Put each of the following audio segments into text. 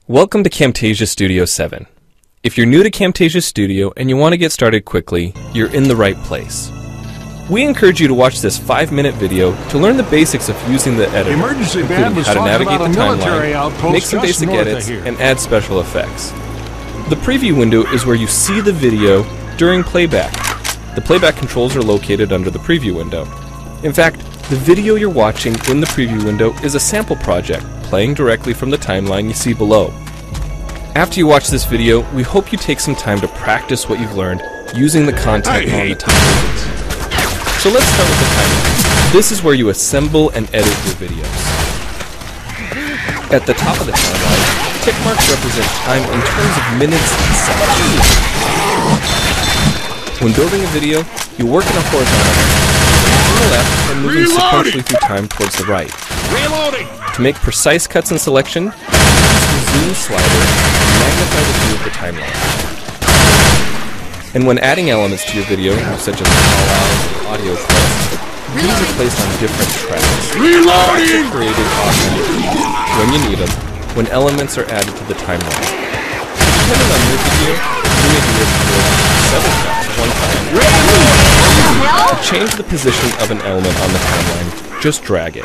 Welcome to Camtasia Studio 7. If you're new to Camtasia Studio and you want to get started quickly, you're in the right place. We encourage you to watch this 5-minute video to learn the basics of using the editor, including how to navigate the timeline, make some basic edits, and add special effects. The preview window is where you see the video during playback. The playback controls are located under the preview window. In fact, the video you're watching in the preview window is a sample project playing directly from the timeline you see below. After you watch this video, we hope you take some time to practice what you've learned using the content on the timeline. So let's start with the timeline. This is where you assemble and edit your videos. At the top of the timeline, tick marks represent time in terms of minutes and seconds. When building a video, you work in a horizontal from the left and moving sequentially through time towards the right. To make precise cuts and selection, use the zoom slider to magnify the view of the timeline. And when adding elements to your video, such as call-outs or audio clips, these are placed on different tracks. Reloading! Created automatically when you need them, when elements are added to the timeline. Depending on your video, you may be able to do several shots at one time. To change the position of an element on the timeline, just drag it.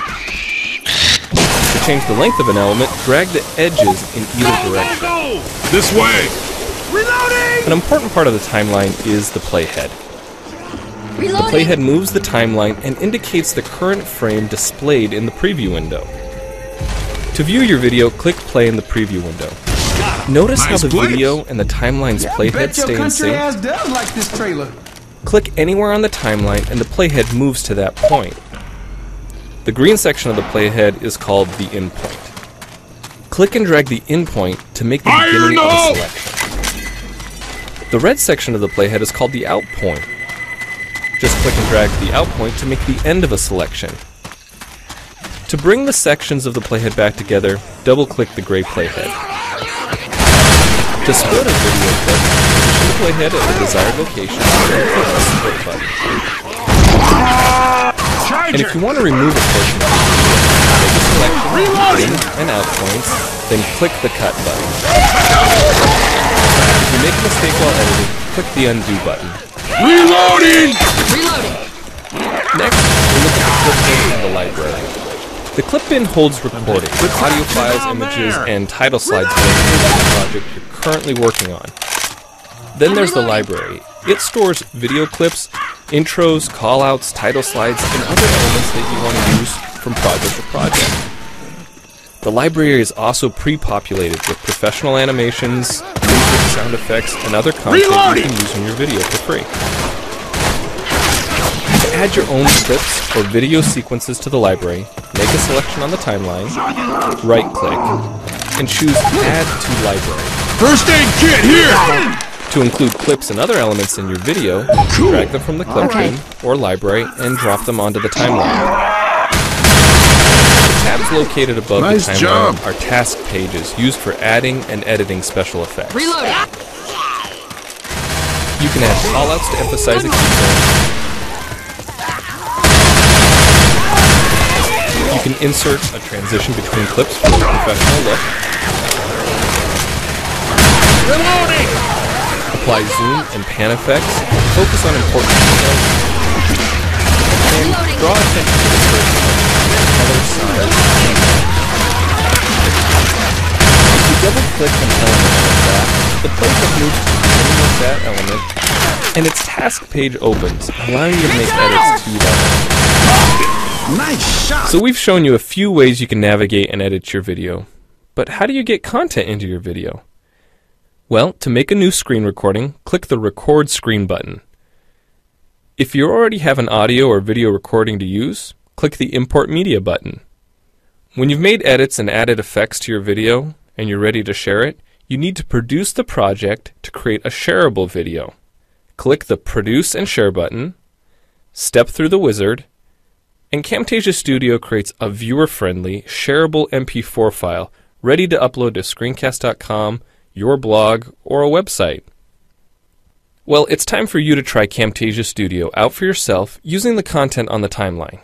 To change the length of an element, drag the edges in either direction. This way! Reloading! An important part of the timeline is the playhead. The playhead moves the timeline and indicates the current frame displayed in the preview window. To view your video, click play in the preview window. Notice how the video and the timeline's playhead stay in sync. Click anywhere on the timeline and the playhead moves to that point. The green section of the playhead is called the in point. Click and drag the in point to make the beginning of a selection. The red section of the playhead is called the out point. Just click and drag the out point to make the end of a selection. To bring the sections of the playhead back together, double-click the gray playhead. To split a video clip, position the playhead at the desired location and click the split button. And if you want to remove a portion of the video, make a selection of in and out points, then click the cut button. If you make a mistake while editing, click the undo button. Reloading! Next, we look at the clip bin and the library. The clip bin holds recording, audio files, images, and title slides related to the project you're currently working on. Then there's the library. It stores video clips, intros, callouts, title slides, and other elements that you want to use from project to project. The library is also pre-populated with professional animations, music, sound effects, and other content you can use in your video for free. To add your own clips or video sequences to the library, make a selection on the timeline, right-click, and choose Add to Library. First aid kit here! To include clips and other elements in your video, drag them from the clip bin or library and drop them onto the timeline. The tabs located above the timeline are task pages used for adding and editing special effects. You can add callouts to emphasize a key point. You can insert a transition between clips for a professional look. Apply zoom and pan effects, focus on important details, and draw attention to the person, color, size. If you double-click an element like that, the playhead moves to the beginning of that element, and its task page opens, allowing you to make edits to that element. Nice shot! So we've shown you a few ways you can navigate and edit your video. But how do you get content into your video? Well, to make a new screen recording, click the Record Screen button. If you already have an audio or video recording to use, click the Import Media button. When you've made edits and added effects to your video, and you're ready to share it, you need to produce the project to create a shareable video. Click the Produce and Share button, step through the wizard, and Camtasia Studio creates a viewer-friendly, shareable MP4 file ready to upload to screencast.com, your blog, or a website. Well, it's time for you to try Camtasia Studio out for yourself using the content on the timeline.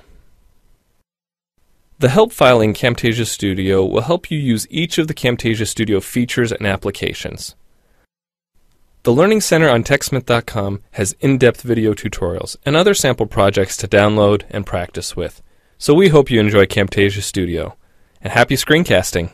The help file in Camtasia Studio will help you use each of the Camtasia Studio features and applications. The Learning Center on TechSmith.com has in-depth video tutorials and other sample projects to download and practice with. So we hope you enjoy Camtasia Studio. And happy screencasting!